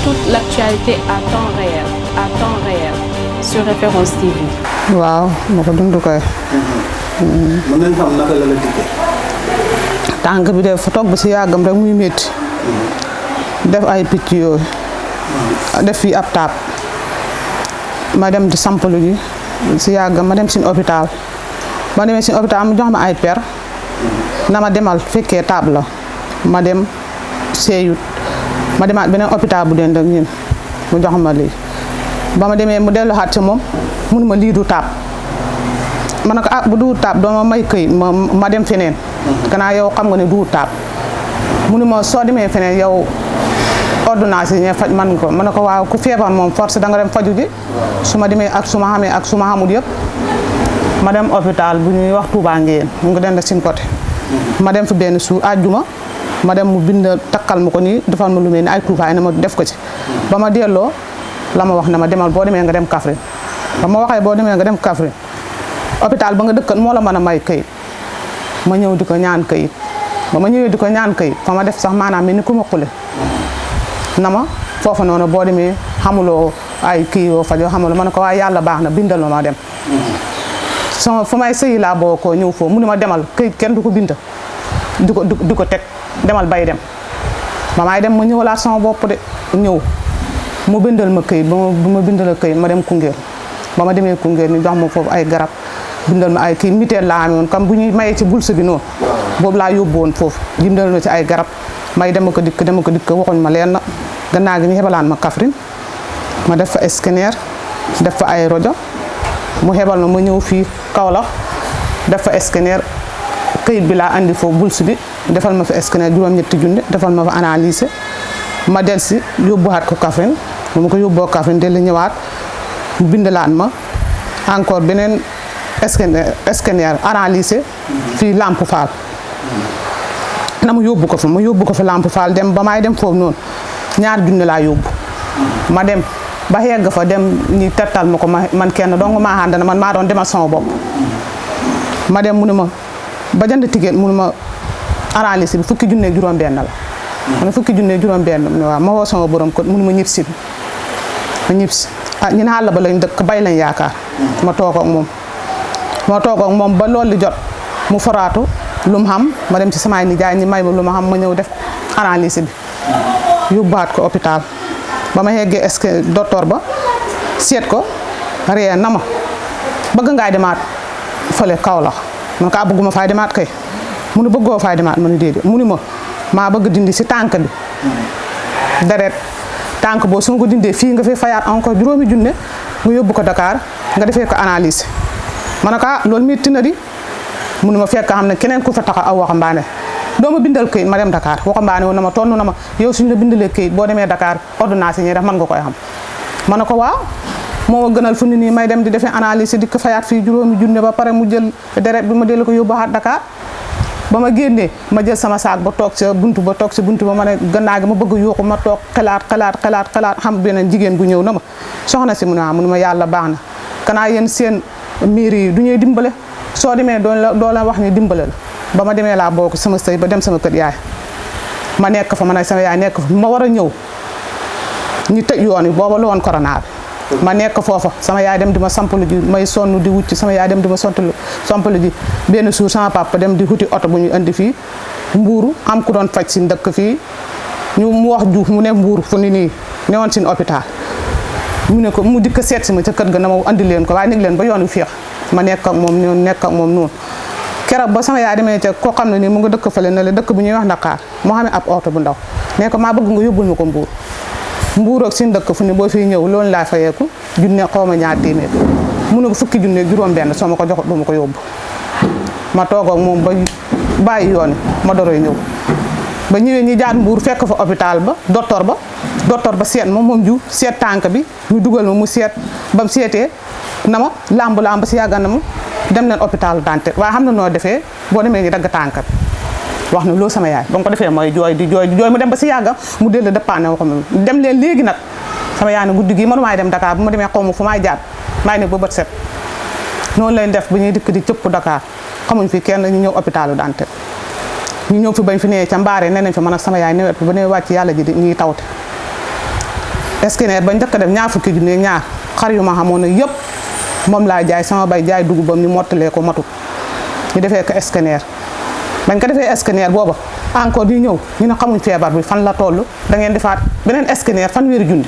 toute l'actualité à temps réel sur Référence TV. waaw ma ko dund koy. mën nañ xam naka la dikkee. tànk bi def fa toog ba si yàggam rek muy métti. def ay picc yooyu. def fii ab taab. ma dem di sampalu ji si yàggam ma dem sin hôpital. ma demee sin hôpital mu jox ma ay per. na ma demal fekkee taab la. ma dem seeyut. ma demaat beneen hôpital bu dend ak ñun mu jox ma lii. ba ma demee mu delluwaat ci moom mun ma lii du taab. ma ne ko ah bu du taab doo ma may këyit ma dem feneen. gannaaw yow xam nga ne du taab. mu ne ma soo demee feneen yow ordonnance yi ñee faj man ko ma ne ko waaw ku feebar moom force da nga dem faju ji. su ma demee ak su ma xamee ak su ma xamul yëpp. ma dem hôpital bu ñuy wax Touba Ngéyeen mu ngi dend sin côté. ma dem fi benn suur àjjuma ma dem mu bind takkal ma ko nii defal ma lu mel ni ay tuufaay na ma def ko ci. ba ma delloo la ma wax ne ma demal boo demee nga dem Kaffrine. ba ma waxee boo demee nga dem Kaffrine hôpital ba nga dëkkan moo la mën a may këyit. ma ñëw di ko ñaan këyit ba ma ñëwee di ko ñaan këyit fa ma def sax maanaam mel ni ku ma xule na ma foofu noonu boo demee xamuloo ay kii yoo fajoo xamuloo ma ne ko waaye yàlla baax na bindal ma dem. sama fu may sëyi laa boo ko ñëw foofu mu ne ma demal këyit kenn du ko bind di ko teg demal bay dem. ba may dem ma ñëwalaat sama bopp de ñëw mu bindal ma këyit ba ma bindal këyit ma dem Koungheul. ba ma demee Koungheul ñu jox ma foofu ay garab bindal ma ay kii mutuelle laa amee woon comme bu ñuy mayee ci bourse bi noonu. boobu laa yóbbu woon foofu bindal ma ci ay garab may dama ko dikk waxuñ ma leen na gannaaw gi ñu xebalaan ma Kaffrine ma def fa scanner def fa ay rajo mu xebal ma ñëw fii Kaolack def fa scanner këyit bi laa andi foofu bourse bi defal ma fa scanner juróom-ñetti junni defal ma fa analyse ma del si yóbbuwaat ko Kaffrine bu ma ko yóbboo Kaffrine dellu ñëwaat mu bindalaan ma encore beneen scanner analyse fii Lamp Fall na ma yóbbu ko fa Lamp Fall dem ba may dem foofu noonu ñaar junni laa yóbbu ma dem ba yegg fa dem ñi tettal ma ko man kenn dong maa ànd na man maa doon demal sama bopp ma dem mu ne ma ba jënd ticket mu ne ma analyse bi fukki junne juróom benn la ma ne fukki junne juróom benn mu ne waaw ma woo sama borom ko mu ne ma ñibbisi ma ñibbisi ah ñu ne àll ba lañ dëkk bay lañ yaakaar ma toog ak moom ba loolu li jot mu foraatu lu mu xam ma dem ci samay nijaay ñi may ma lu ma xam ma ñëw def analyse bi yóbbuwaat ko hôpital ba ma yeggee est-ce que docteur ba seet ko ree na ma bëgg ngaay demaat fële Kaolack man kaa bëgguma fay demaat kay mu ne bëggoo fay demaat ma ne déedéet mu ni ma maa bëgg dindi si tànk bi deret tànk boo su ma ko dindee fii nga fi fayaat encore juróomi junne nga yóbbu ko Dakar nga defee ko analyse ma ne ko ah loolu métti na di mu ne ma fekk xam ne keneen ku fa taxaw aw waxambaane doo ma bindal këyit ma dem Dakar waxambaane woon na ma tontu na ma yow suñu la bindalee këyit boo demee Dakar ordonnance yi ñuy def mën nga koy xam ma ne ko waaw moo ma gënal fu ni nii may dem di defee analyse di ko fayaat fii juróomi junne ba pare mu jël deret bi ma dellu ko yóbbuwaat Dakar ba ma génnee ma jël sama saak ba toog sa buntu ba ma ne gannaaw gi ma bëgg yuuxu ma toog xalaat xam beneen jigéen bu ñëw na ma soxna si mu ne ma yàlla baax na kanaa yéen seen mairie yi du ñuy dimbale soo demee doo la wax ni dimbale la ba ma demee laa bokk sama sëy ba dem sama kër yaay ma nekk fa ma ne sama yaay nekk fa ma war a ñëw ñu tëj yoon yi booba la woon corona bi ma nekk foofa sama yaay dem di ma sampalu ji may sonn di wucc sama yaay dem di ma sampalu ji benn suur sama papa dem di wuti oto bu ñu indi fii mbuuru am ku doon faj si dëkk fii mu wax juuf mu ne mbuuru fu ni nii newoon sin hôpital mu ne ko mu dikk seet si ma ca kër ga na ma andi leen ko waaye nit leen ba yoon wi féex ma nekk ak moom noonu keroog ba sama yaay demee ca koo xam ne nii mu nga dëkk fële na la dëkk bu ñuy wax Dakar moo xam ne ab oto bu ndaw ne ko maa bëgg nga yóbbul ma ko mbuur ak sin dëkk fu ne boo fiy ñëw loolu laa fayeeku junne xaw ma ñaar téeméer mu ne ko fukki junne juróom benn soo ma ko joxut du ma ko yóbbu ma toog ak moom ba bàyyi yoon ma doroy ñëw ba ñëwee ñi jaar mbuur fekk fa hôpital ba docteur ba seet moom ju seet tànk bi ñu dugal ma mu seet ba mu seetee na ma lamb si yàgga na ma dem leen hôpital Dantec waaye xam na noo defee boo demee ngi dagg tànk bi wax na loolu sama yaay ba nga ko defee mooy jooy mu dem ba si yàgga mu dellu dëppaane wax dem leen léegi nag sama yaay ne guddi gi mënu maay dem Dakar bu ma demee xaw ma fu maay jaar maay ne ba bët set noonu lañ def bu ñuy dikk di cëpp Dakar xamuñ fi kenn ñu ñëw hôpitalu Dantec ñu ñëw fi bañ fi nee ca mbaare nee nañ fi man ak sama yaay nawet bi ba ne wàcc yàlla ji di ñuy tawte scanner ba njëkk a def ñaar fukki junni ñaar xar yu ma xamoon nag yëpp moom laa jaay sama bay jaay dugubam ñu mottalee ko matut ñu defee ko scanner bañ ko defee scanner booba encore di ñëw ñu ne xamuñ feebar bi fan la toll da ngeen defaat beneen scanner fanweeri junni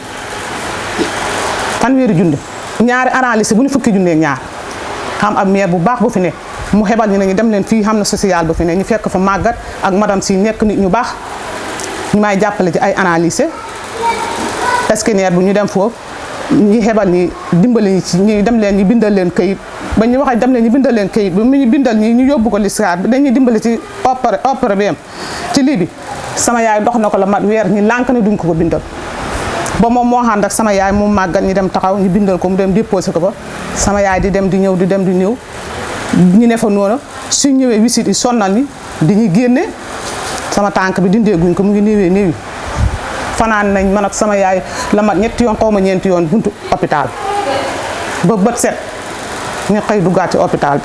ñaari analyse bu ñu fukki junni ñaar xam ab maire bu baax bu fi ne mu xebal ñu ne ñu dem leen fii xam na social bu fi ne ñu fekk fa màggat ak madame si nekk nit ñu baax ñu may jàppale ci ay analyse scanner bu ñu dem foofu ñu xebal ñi dimbali ñi ci ñu dem leen ñu bindal leen kayit ba ñu waxee dem leen ñu bindal leen kayit ba mu ñu bindal ñi ñu yóbbu ko liskaar bi dañuy dimbali ci opéré bi am ci lii bi sama yaay dox na ko la mat weer ñi lànk ne duñ ko bindal ba moom moo ànd ak sama yaay mu màggat ñu dem taxaw ñu bindal ko mu dem déposé ko ba sama yaay di dem di ñëw di dem di ñëw ñu ne fa noonu suñ ñëwee wisit yi sonnal ni di ñu génne sama tànk bi dindee guñ ko mu ngi néewi fanaan nañ man ak sama yaay la mat ñetti yoon xaw ma ñeenti yoon buntu hôpital ba bët set ñu xëy duggaat ci hôpital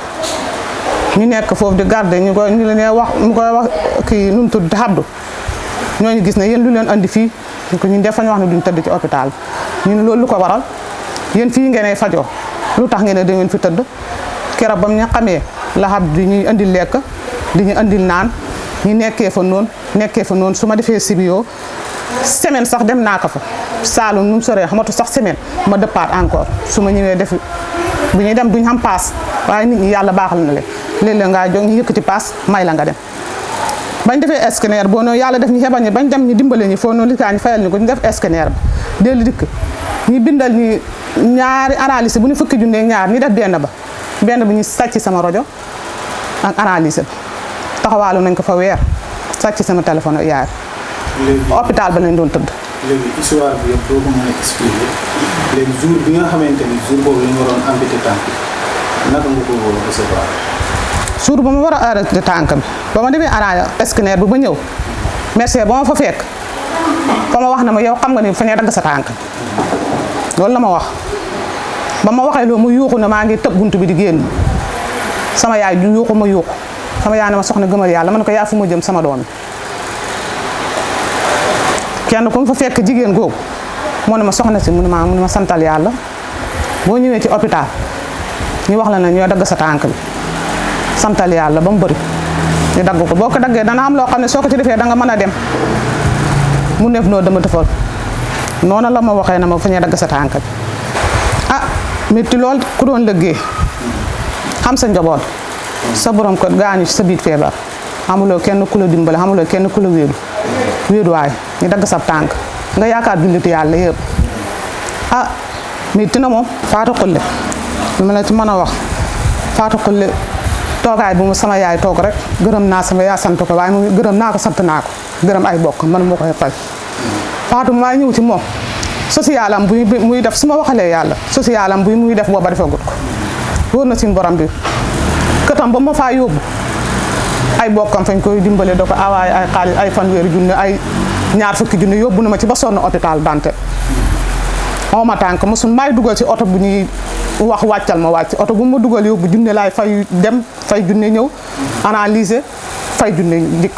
bi ñu nekk foofu di garder ñu leen wax mu koy wax kii nu mu tudd xabdu ñooñu gis ne yéen lu leen andi fii ñu def fa ñu wax ne duñ tëdd ci hôpital bi ñu ne loolu lu ko waral yéen fii ngeen fajoo lu tax ngeen ne da ngeen fi tëdd keroog bam ñu xamee la xabdu di ñuy andil lekk di ñu andil naan ñu nekkee fa noonu su ma defee sibiyoo semaine sax dem naa ko fa Saalum nu mu soree xamatu sax semaine ma dëppaat encore su ma ñëwee def bu ñuy dem duñ xam paas waaye nit ñi yàlla baaxal na leen léeg-léeg ngaa jóg ñu yëkkati paas may la nga dem bañ defee scanner boo noonu yàlla def ñu xebal ñi bañ dem ñu dimbale ñi foo noonu likaa ñu fayal ñu ko ñu def scanner ba dellu dikk ñu bindal ñi ñaari analyse bu ñu fukki junne ñaar ñu def benn bu ñu sàcc sama rajo ak analyse ba taxawaalu nañ ko fa weer sàcc sama téléphone yaay hôpital ba lañ doon tëdd. léegi histoire bi yëpp doo ko mën a expliquer léegi jour bi nga xamante ni jour boobu la ñu waroon amputé tànk bi naka nga ko recevoir. jour ba ma war a arrêté tànk bi ba ma demee scanner bi ba ñëw merci ba ma fa fekk fa ma wax na ma yow xam nga ni fa ñuy dagg sa tànk loolu la ma wax ba ma waxee loolu mu yuuxu ne maa ngi tëb buntu bi di génn sama yaay ju yuuxu ma yuuxu sama yaay ne ma soxna gëmal yàlla man ko yaa fu ma jëm sama doom kenn ku mu fa fekk jigéen googu moo ne ma soxna si mu ne ma santal yàlla boo ñëwee ci hôpital ñu wax la ne ñoo dagg sa tànk bi santal yàlla ba mu bëri ñu dagg ko boo ko daggee dana am loo xam ne soo ko ci defee da nga mën a dem mu neef noo dama defal noonu la ma waxee na ma fa ñuy dagg sa tànk bi ah métti lool ku doon liggéey xam sa njaboot sa borom kër gaañu ci sa biir feebar amuloo kenn ku la dimbale amuloo kenn ku la wéeruwaay ñu dagg sab tànk nga yaakaar julliti yàlla yëpp ah métti na moom Fatou Khoule lu ma la ci mën a wax Fatou Khoule toogaay bu mu sama yaay toog rek gërëm naa sama yaay sant ko waaye mu gërëm naa ko sant naa ko gërëm ay bokk man moo koy fay Fatou maa ñëw ci moom social am buy muy def su ma waxalee yàlla social am buy muy def booba defagut ko wóor na suñu borom bi këtam ba ma faa yóbbu ay bokkam fañ koy dimbale da ko awaay ay xaalis ay fanweeri junne ay ñaar fukki junne yóbbu na ma ci ba sonn hôpital Dantec ma tànk mosul maay dugal ci oto bu ñuy wax wàccal ma wàcc oto bu ma dugal yóbbu junne laay fay dem fay junne ñëw analyser fay junne dikk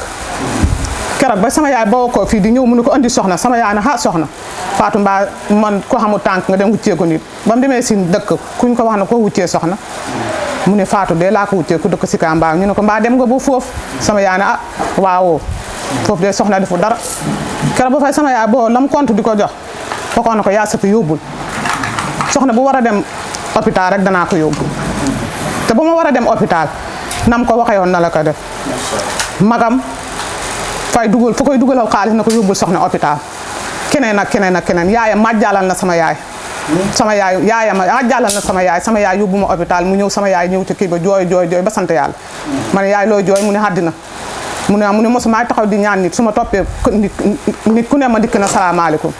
keroog ba sama yaay bawoo ko fii di ñëw mu ne ko andi soxna sama yaay ne soxna Fatou mbaa man ko xamul tànk nga dem wuccee ko nit ba mu demee si dëkk kuñ ko wax ne ko wuccee soxna mu ne Fatou de laa ko wuccee ku dëkk si Kamba ñu ne ko mbaa dem nga ba foofu sama yaay ne waawoo foofu de soxna defu dara keroog ba fay sama yaay boo lam compte di ko jox fokkoon na ko yaa sëpp yóbbul soxna bu war a dem hôpital rek danaa ko yóbbu te ba ma war a dem hôpital nam ko waxee woon na la ko def magam fay dugal fa koy dugalal xaalis na ko yóbbul soxna hôpital keneen ak keneen yaayam majjaalal na sama yaay yaayam majjaalal na sama yaay yóbbu ma hôpital mu ñëw sama yaay ñëw ci kii ba jooy ba sant yàlla ma ne yaay looy jooy mu ne àddina mu ne mosumaay taxaw di ñaan nit su ma toppee nit ku ne ma dikk na salaamaaleykum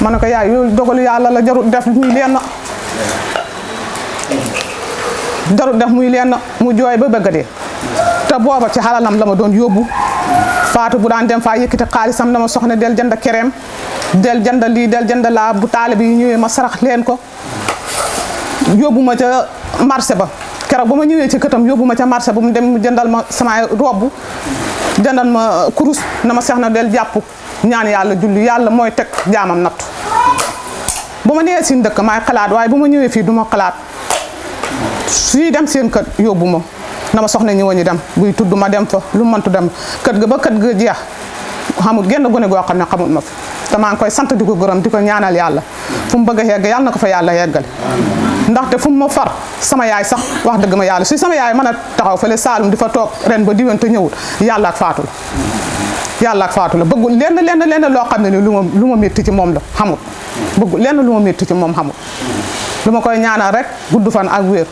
ma ne ko yaay yooyu dogalu yàlla la jarut def muy leen mu jooy ba bëgg dee te booba ci xalalam la ma doon yóbbu Fatou bu daan dem faa yëkkati xaalisam dama soxna del jënd kereem del jënd lii del jënd laa bu taale bi ñëwee ma sarax leen ko yóbbu ma ca marché ba keroog ba ma ñëwee ci këtam yóbbu ma ca marché ba mu dem mu jëndal ma sama robb jëndal ma kurus na ma seex na del jàpp ñaan yàlla julli yàlla mooy teg jaamam nattu bu ma nee seen dëkk maay xalaat waaye bu ma ñëwee fii du ma xalaat suy dem seen kër yóbbu ma na ma soxna ñëwoon ñu dem buy tudd ma dem fa lu mëntu dem kër ga ba kër ga jeex xamul genn gone goo xam ne xamul ma fi te maa ngi koy sant di ko gërëm di ko ñaanal yàlla fu mu bëgg a yegg yàlla na ko fa yàlla yeggale ndaxte fu mu ma far sama yaay sax wax dëgg ma yàlla si sama yaay mën a taxaw fële Saalum di fa toog ren ba diwén te ñëwul yàlla ak faatu la yàlla ak faatu la bëggul lenn loo xam ne ni lu ma métti ci moom la xamul bëggul lenn lu ma métti ci moom xamul lu ma koy ñaanal rek gudd fan ak wér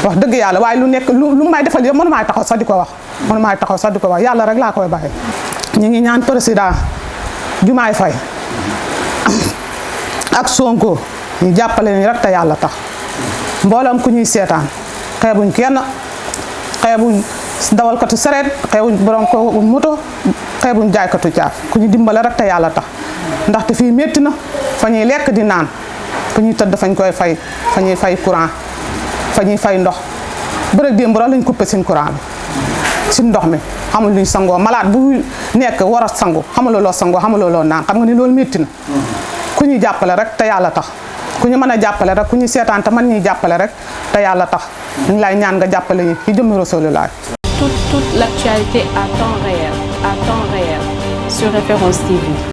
wax dëgg yàlla waaye lu nekk lu may defal yëpp mënu maay taxaw sax di ko wax yàlla rek laa koy bàyyee ñu ngi ñaan président Diomaye Faye ak Sonko ñu jàppale ni rek te yàlla tax mbooloom ku ñuy seetaan xeebuñ kenn xeebuñ dawalkatu sareet xeebuñ borom ko moto xeebuñ jaaykatu caaf ku ñu dimbale rek te yàlla tax ndaxte fii métti na fa ñuy lekk di naan fa ñuy tëdd fañ koy fay fa ñuy fay courant fa ñuy fay ndox bërëg démb rek lañ coupé seen courant bi si ndox mi xamul luñ sangoo malade bu nekk war a sangu xamuloo loo sangoo xamuloo loo naan xam nga ni loolu métti na ku ñuy jàppale rek te yàlla tax ku ñu mën a jàppale rek ku ñuy seetaan te mën ñuy jàppale rek te yàlla tax ñu ngi lay ñaan nga jàppale ñu ci jëmmi Rasulullah. Toute l'actualité à temps réel sur Référence TV.